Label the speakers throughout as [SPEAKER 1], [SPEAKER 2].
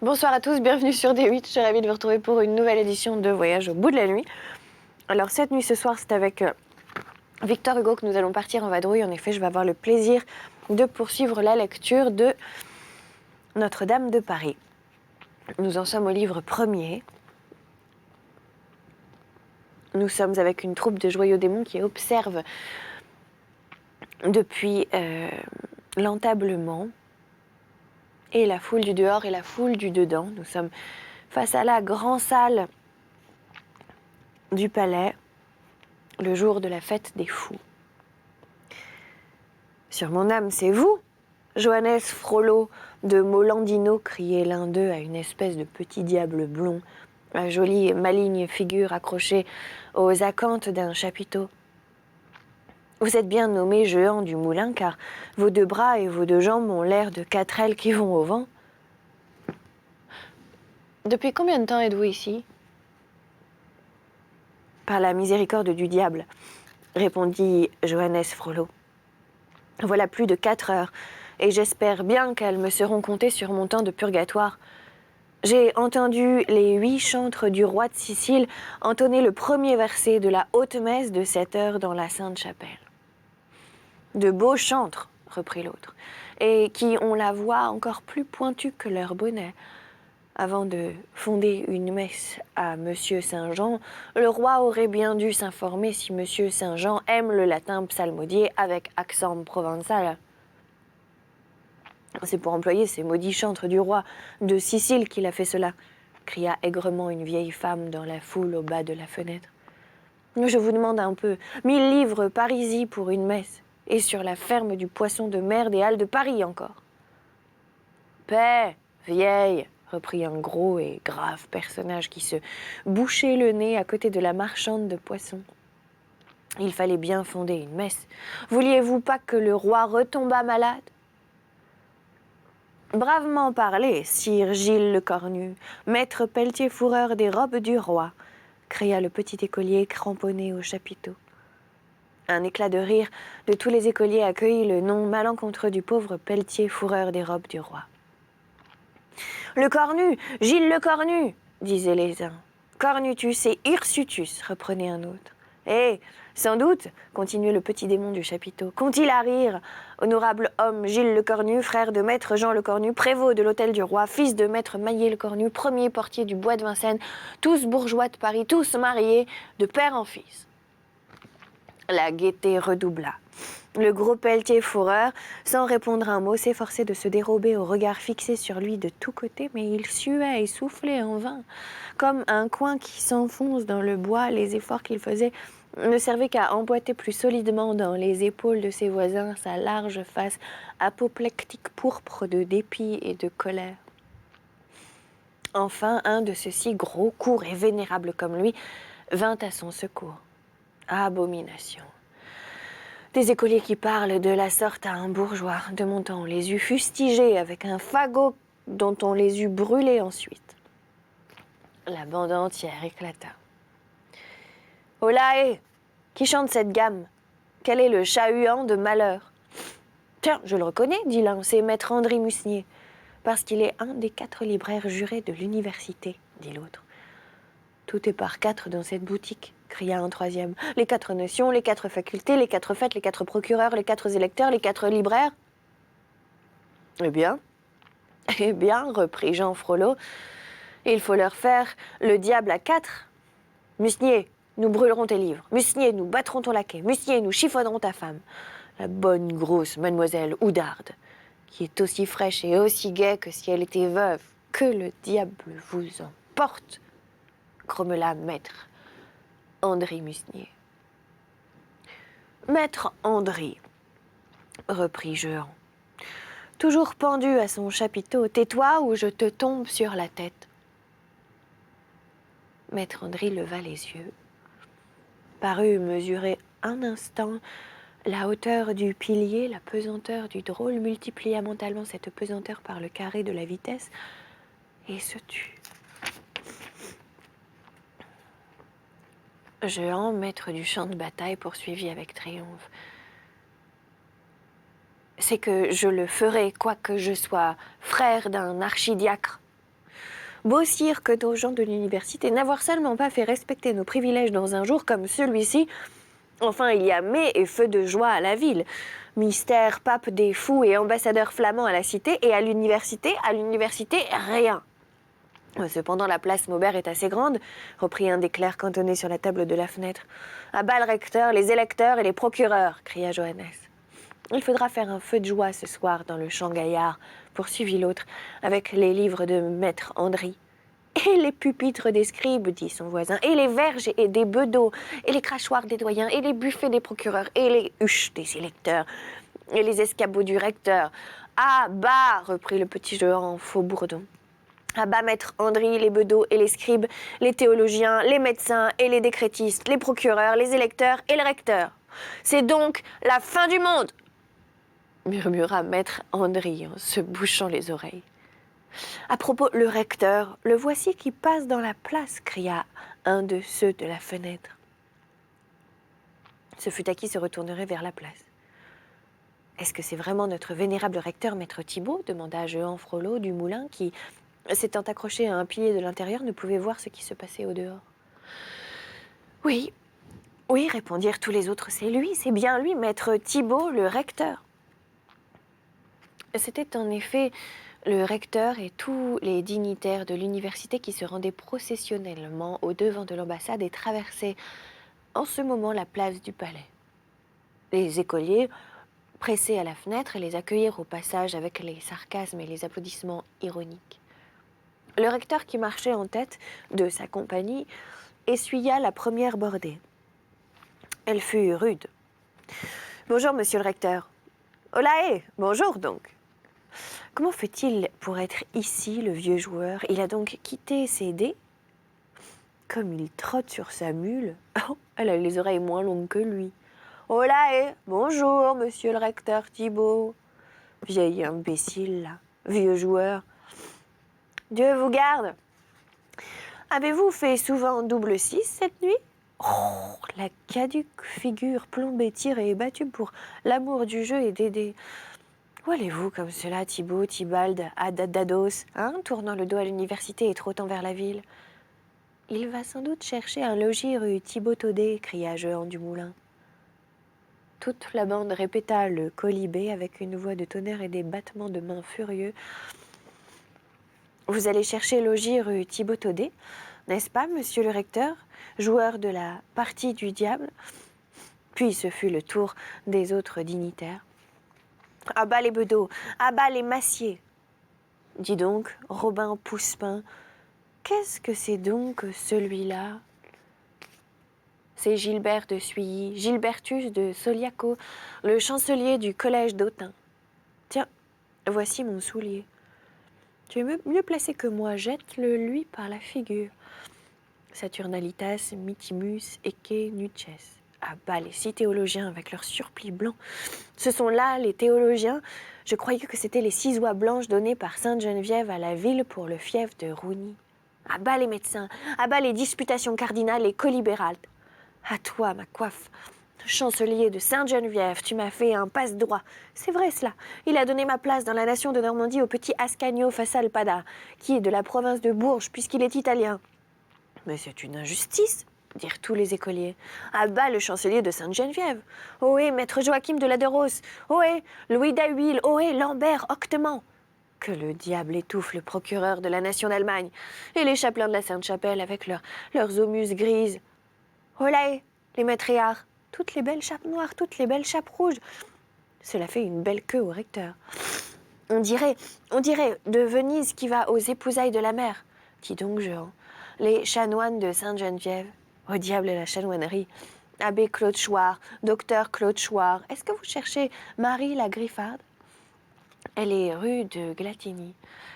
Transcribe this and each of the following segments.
[SPEAKER 1] Bonsoir à tous, bienvenue sur D8. Je suis ravie de vous retrouver pour une nouvelle édition de Voyage au bout de la nuit. Alors cette nuit, ce soir, c'est avec Victor Hugo que nous allons partir en vadrouille. En effet, je vais avoir le plaisir de poursuivre la lecture de Notre-Dame de Paris. Nous en sommes au livre premier. Nous sommes avec une troupe de joyeux démons qui observent depuis l'entablement et la foule du dehors et la foule du dedans. Nous sommes face à la grande salle du palais, le jour de la fête des fous. Sur mon âme, c'est vous, Johannes Frollo de Molandino, criait l'un d'eux à une espèce de petit diable blond, à jolie et maligne figure accrochée aux acanthes d'un chapiteau. Vous êtes bien nommé Jehan du Moulin, car vos deux bras et vos deux jambes ont l'air de 4 ailes qui vont au vent. Depuis combien de temps êtes-vous ici? Par la miséricorde du diable, répondit Johannes Frollo. Voilà plus de 4 heures, et j'espère bien qu'elles me seront comptées sur mon temps de purgatoire. J'ai entendu les 8 chantres du roi de Sicile entonner le premier verset de la haute messe de 7 heures dans la Sainte-Chapelle. De beaux chantres, reprit l'autre, et qui ont la voix encore plus pointue que leur bonnet. Avant de fonder une messe à Monsieur Saint-Jean, le roi aurait bien dû s'informer si Monsieur Saint-Jean aime le latin psalmodié avec accent provençal. C'est pour employer ces maudits chantres du roi de Sicile qu'il a fait cela, cria aigrement une vieille femme dans la foule au bas de la fenêtre. Je vous demande un peu, 1000 livres parisis pour une messe, et sur la ferme du poisson de mer des Halles de Paris encore. Paix, vieille, reprit un gros et grave personnage qui se bouchait le nez à côté de la marchande de poissons. Il fallait bien fonder une messe. Vouliez-vous pas que le roi retombât malade? Bravement parlé, sire Gilles le Cornu, maître pelletier-fourreur des robes du roi, cria le petit écolier cramponné au chapiteau. Un éclat de rire de tous les écoliers accueillit le nom malencontreux du pauvre pelletier-fourreur des robes du roi. Le Cornu, Gilles le Cornu, disaient les uns. Cornutus et Hirsutus, reprenait un autre. Eh, sans doute, continuait le petit démon du chapiteau, qu'ont-ils à rire? Honorable homme, Gilles le Cornu, frère de maître Jean le Cornu, prévôt de l'hôtel du roi, fils de maître Maillet le Cornu, premier portier du bois de Vincennes, tous bourgeois de Paris, tous mariés, de père en fils. La gaieté redoubla. Le gros pelletier fourreur, sans répondre un mot, s'efforçait de se dérober au regard fixé sur lui de tous côtés, mais il suait et soufflait en vain. Comme un coin qui s'enfonce dans le bois, les efforts qu'il faisait ne servaient qu'à emboîter plus solidement dans les épaules de ses voisins sa large face apoplectique pourpre de dépit et de colère. Enfin, un de ceux-ci, gros, court et vénérable comme lui, vint à son secours. Abomination! Des écoliers qui parlent de la sorte à un bourgeois, de mon temps, on les eût fustigés avec un fagot dont on les eût brûlés ensuite. La bande entière éclata. Holàhé! Qui chante cette gamme? Quel est le chat-huant de malheur? Tiens, je le reconnais, dit l'un, c'est maître André Musnier, parce qu'il est un des 4 libraires jurés de l'université, dit l'autre. Tout est par 4 dans cette boutique, cria un troisième. Les 4 nations, les 4 facultés, les 4 fêtes, les 4 procureurs, les 4 électeurs, les 4 libraires. Eh bien, reprit Jean Frollo, il faut leur faire le diable à 4. Musnier, nous brûlerons tes livres. Musnier, nous battrons ton laquais. Musnier, nous chiffonnerons ta femme. La bonne grosse mademoiselle Oudarde, qui est aussi fraîche et aussi gaie que si elle était veuve. Que le diable vous emporte, grommela maître André Musnier. Maître André, reprit Jehan, toujours pendu à son chapiteau, tais-toi ou je te tombe sur la tête. Maître André leva les yeux, parut mesurer un instant la hauteur du pilier, la pesanteur du drôle, multiplia mentalement cette pesanteur par le carré de la vitesse et se tut. Jehan, maître du champ de bataille, poursuivit avec triomphe. C'est que je le ferai, quoique je sois frère d'un archidiacre. Beau sire que nos gens de l'université, n'avoir seulement pas fait respecter nos privilèges dans un jour comme celui-ci, enfin il y a mai et feu de joie à la ville. Mystère, pape des fous et ambassadeur flamand à la cité, et à l'université, rien. Cependant, la place Maubert est assez grande, reprit un des clercs cantonné sur la table de la fenêtre. À bas le recteur, les électeurs et les procureurs, cria Johannes. Il faudra faire un feu de joie ce soir dans le champ Gaillard, poursuivit l'autre, avec les livres de maître Andry. Et les pupitres des scribes, dit son voisin, et les verges et des bedeaux, et les crachoirs des doyens, et les buffets des procureurs, et les huches des électeurs, et les escabeaux du recteur. Ah, bah, reprit le petit Jehan en faux bourdon. À bas maître Andry, les bedeaux et les scribes, les théologiens, les médecins et les décrétistes, les procureurs, les électeurs et le recteur. C'est donc la fin du monde, murmura maître Andry en se bouchant les oreilles. À propos, le recteur, le voici qui passe dans la place, cria un de ceux de la fenêtre. Ce fut à qui se retournerait vers la place. Est-ce que c'est vraiment notre vénérable recteur, maître Thibault demanda Jehan Frollo du moulin qui, s'étant accroché à un pilier de l'intérieur, ne pouvait voir ce qui se passait au dehors. Oui, oui, répondirent tous les autres, c'est lui, c'est bien lui, maître Thibault, le recteur. C'était en effet le recteur et tous les dignitaires de l'université qui se rendaient processionnellement au devant de l'ambassade et traversaient en ce moment la place du palais. Les écoliers, pressés à la fenêtre, les accueillirent au passage avec les sarcasmes et les applaudissements ironiques. Le recteur qui marchait en tête de sa compagnie essuya la première bordée. Elle fut rude. « Bonjour, monsieur le recteur. »« Holàhé, bonjour donc. » Comment fait-il pour être ici, le vieux joueur? Il a donc quitté ses dés? Comme il trotte sur sa mule. Oh, elle a les oreilles moins longues que lui. « Holàhé, bonjour, monsieur le recteur Thibault. » Vieil imbécile, là, vieux joueur. Dieu vous garde. Avez-vous fait souvent double 6 cette nuit? Oh, la caduque figure plombée, tirée et battue pour l'amour du jeu et des dés. Où allez-vous comme cela, Thibault, Tybalt, Dados, hein, tournant le dos à l'université et trottant vers la ville? Il va sans doute chercher un logis rue Thibault-Taudet, cria Jehan du Moulin. Toute la bande répéta le colibé avec une voix de tonnerre et des battements de mains furieux. Vous allez chercher logis rue Thibault-Taudet, n'est-ce pas, monsieur le recteur, joueur de la partie du diable? Puis ce fut le tour des autres dignitaires. À bas les bedeaux, à bas les massiers. Dis donc, Robin Pouspin, qu'est-ce que c'est donc celui-là? C'est Gilbert de Suilly, Gilbertus de Soliaco, le chancelier du collège d'Autun. Tiens, voici mon soulier. Tu es mieux placé que moi, jette-le lui par la figure. Saturnalitas, Mitimus, Ecce, Nuces. Ah bah, les 6 théologiens avec leurs surplis blancs. Ce sont là les théologiens. Je croyais que c'était les 6 oies blanches données par Sainte Geneviève à la ville pour le fief de Rouny. À bas les médecins, à bas les disputations cardinales et colibérales. À toi, ma coiffe. Chancelier de Sainte-Geneviève, tu m'as fait un passe-droit. C'est vrai cela. Il a donné ma place dans la nation de Normandie au petit Ascanio Fassalpada, qui est de la province de Bourges, puisqu'il est italien. Mais c'est une injustice, dirent tous les écoliers. À bas le chancelier de Sainte-Geneviève. Ohé, maître Joachim de Laderos. Ohé, Louis d'Ahuille. Ohé, Lambert, Octement. Que le diable étouffe le procureur de la nation d'Allemagne et les chapelains de la Sainte-Chapelle avec leurs aumuses grises. Holàhé, les maîtréards, toutes les belles chapes noires, toutes les belles chapes rouges. Cela fait une belle queue au recteur. On dirait de Venise qui va aux épousailles de la mer. Dis donc, Jehan, les chanoines de Sainte-Geneviève. Au diable la chanoinerie. Abbé Claude Chouard, docteur Claude Chouard. Est-ce que vous cherchez Marie la Griffarde? Elle est rue de Glatigny.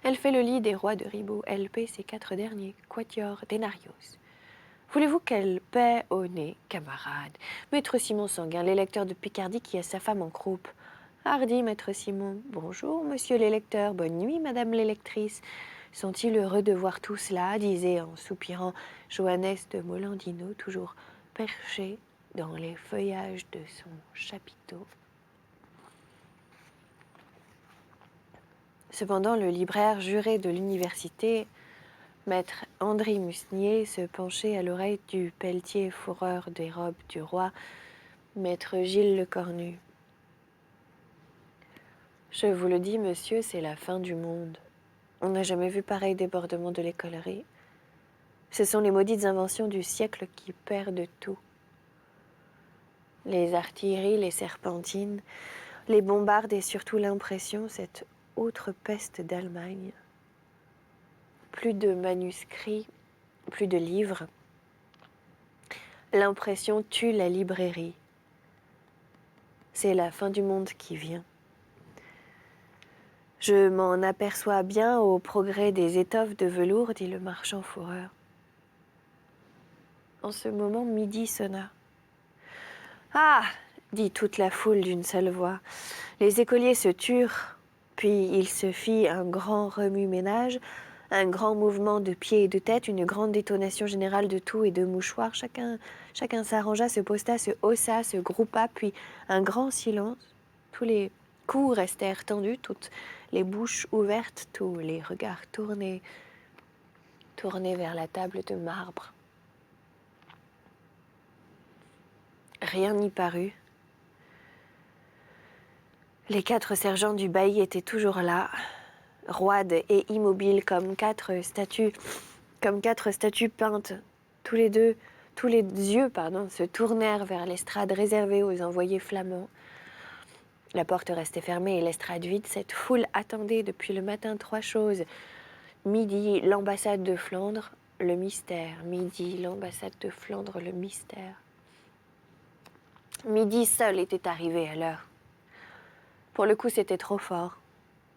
[SPEAKER 1] Elle fait le lit des rois de Ribot. Elle paie ses 4 derniers quatuors denarios. Voulez-vous qu'elle paie au nez, camarade? Maître Simon Sanguin, l'électeur de Picardie qui a sa femme en croupe. Hardi, maître Simon. Bonjour, monsieur l'électeur. Bonne nuit, madame l'électrice. Sont-ils heureux de voir tout cela? Disait en soupirant Johannes de Molandino, toujours perché dans les feuillages de son chapiteau. Cependant, le libraire juré de l'université Maître André Musnier se penchait à l'oreille du pelletier fourreur des robes du roi, Maître Gilles Le Cornu. Je vous le dis, monsieur, c'est la fin du monde. On n'a jamais vu pareil débordement de l'écolerie. Ce sont les maudites inventions du siècle qui perdent tout. Les artilleries, les serpentines, les bombardes et surtout l'impression, cette autre peste d'Allemagne. Plus de manuscrits, plus de livres. L'impression tue la librairie. C'est la fin du monde qui vient. Je m'en aperçois bien au progrès des étoffes de velours, dit le marchand fourreur. En ce moment, midi sonna. Ah, dit toute la foule d'une seule voix. Les écoliers se turent, puis il se fit un grand remue-ménage, un grand mouvement de pieds et de tête, une grande détonation générale de tout et de mouchoirs. Chacun s'arrangea, se posta, se haussa, se groupa, puis un grand silence. Tous les coups restèrent tendus, toutes les bouches ouvertes, tous les regards tournés vers la table de marbre. Rien n'y parut. Les 4 sergents du bailli étaient toujours là, roides et immobiles comme quatre statues peintes. Tous les yeux, se tournèrent vers l'estrade réservée aux envoyés flamands. La porte restait fermée et l'estrade vide. Cette foule attendait depuis le matin 3 choses. Midi, l'ambassade de Flandre, le mystère. Midi, l'ambassade de Flandre, le mystère. Midi seul était arrivé à l'heure. Pour le coup, c'était trop fort.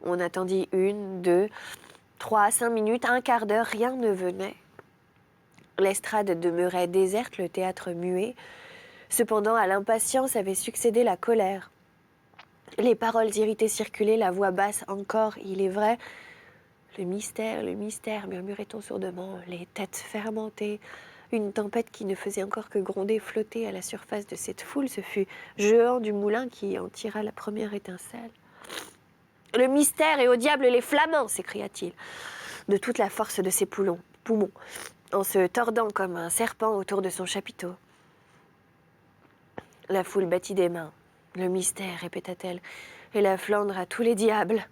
[SPEAKER 1] On attendit 1, 2, 3, 5 minutes, un quart d'heure, rien ne venait. L'estrade demeurait déserte, le théâtre muet. Cependant, à l'impatience avait succédé la colère. Les paroles irritées circulaient, la voix basse encore, il est vrai. Le mystère, murmurait-on sourdement, les têtes fermentées. Une tempête qui ne faisait encore que gronder flottait à la surface de cette foule. Ce fut Jehan du Moulin qui en tira la première étincelle. « Le mystère et au diable les flamands !» s'écria-t-il, de toute la force de ses poumons, en se tordant comme un serpent autour de son chapiteau. La foule battit des mains. « Le mystère !» répéta-t-elle, « et la Flandre à tous les diables !»«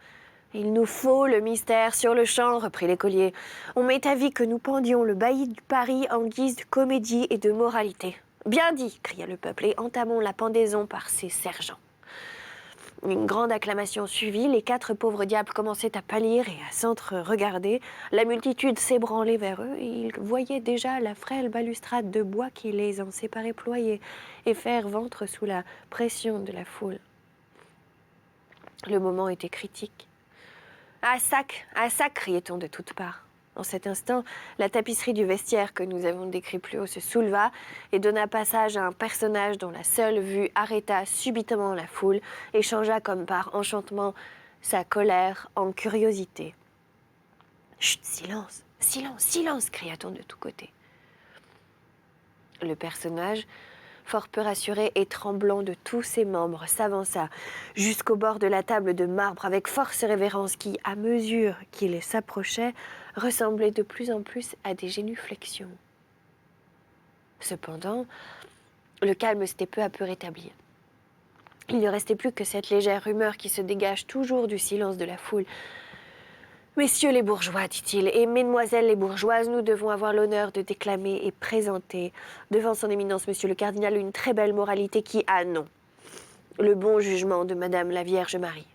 [SPEAKER 1] Il nous faut le mystère sur le champ, reprit l'écolier. On m'est avis que nous pendions le bailli de Paris en guise de comédie et de moralité. Bien dit, cria le peuple, et entamons la pendaison par ses sergents. Une grande acclamation suivit, les 4 pauvres diables commençaient à pâlir et à s'entre-regarder. La multitude s'ébranlait vers eux, et ils voyaient déjà la frêle balustrade de bois qui les en séparait ployer et faire ventre sous la pression de la foule. Le moment était critique. « À sac !» criait-on de toutes parts. En cet instant, la tapisserie du vestiaire que nous avons décrit plus haut se souleva et donna passage à un personnage dont la seule vue arrêta subitement la foule et changea comme par enchantement sa colère en curiosité. « Chut, silence, silence, silence !» cria-t-on de tous côtés. Le personnage, fort peu rassuré et tremblant de tous ses membres, s'avança jusqu'au bord de la table de marbre avec force et révérence qui, à mesure qu'il s'approchait, ressemblait de plus en plus à des génuflexions. Cependant, le calme s'était peu à peu rétabli. Il ne restait plus que cette légère rumeur qui se dégage toujours du silence de la foule. « Messieurs les bourgeois, dit-il, et mesdemoiselles les bourgeoises, nous devons avoir l'honneur de déclamer et présenter devant son éminence, monsieur le cardinal, une très belle moralité qui a nom. Le bon jugement de madame la Vierge Marie.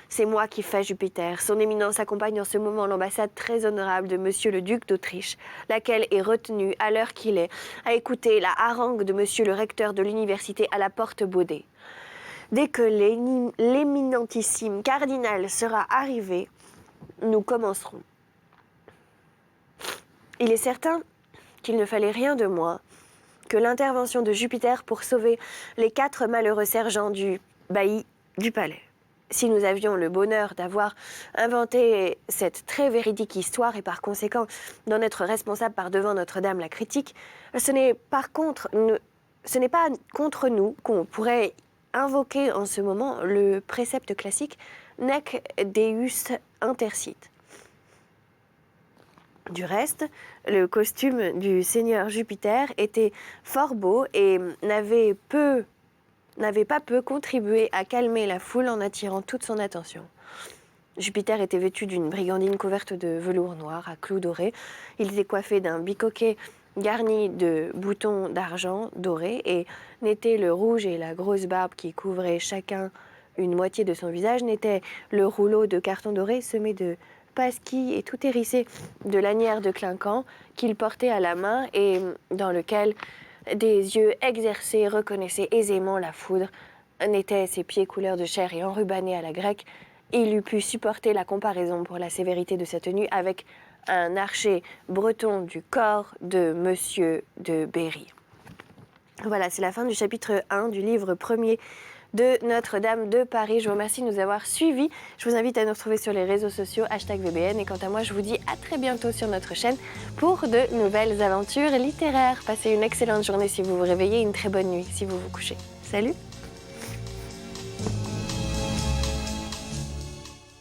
[SPEAKER 1] C'est moi qui fais Jupiter. Son éminence accompagne en ce moment l'ambassade très honorable de monsieur le duc d'Autriche, laquelle est retenue, à l'heure qu'il est, à écouter la harangue de monsieur le recteur de l'université à la porte Baudet. Dès que l'éminentissime cardinal sera arrivé, nous commencerons. Il est certain qu'il ne fallait rien de moins que l'intervention de Jupiter pour sauver les 4 malheureux sergents du bailli du palais. Si nous avions le bonheur d'avoir inventé cette très véridique histoire et par conséquent d'en être responsable par devant Notre-Dame la critique, ce n'est pas contre nous qu'on pourrait invoquer en ce moment le précepte classique « Nec Deus intercit ». Du reste, le costume du seigneur Jupiter était fort beau et n'avait pas peu contribué à calmer la foule en attirant toute son attention. Jupiter était vêtu d'une brigandine couverte de velours noir à clous dorés. Il était coiffé d'un bicoquet garni de boutons d'argent dorés et n'était le rouge et la grosse barbe qui couvraient chacun une moitié de son visage, n'était le rouleau de carton doré semé de pasquilles et tout hérissé de lanières de clinquant qu'il portait à la main et dans lequel des yeux exercés reconnaissaient aisément la foudre. N'étaient ses pieds couleur de chair et enrubannés à la grecque. Il eût pu supporter la comparaison pour la sévérité de sa tenue avec un archer breton du corps de Monsieur de Berry. Voilà, c'est la fin du chapitre 1 du livre premier de Notre-Dame de Paris. Je vous remercie de nous avoir suivis. Je vous invite à nous retrouver sur les réseaux sociaux #VBN. Et quant à moi, je vous dis à très bientôt sur notre chaîne pour de nouvelles aventures littéraires. Passez une excellente journée si vous vous réveillez et une très bonne nuit si vous vous couchez. Salut!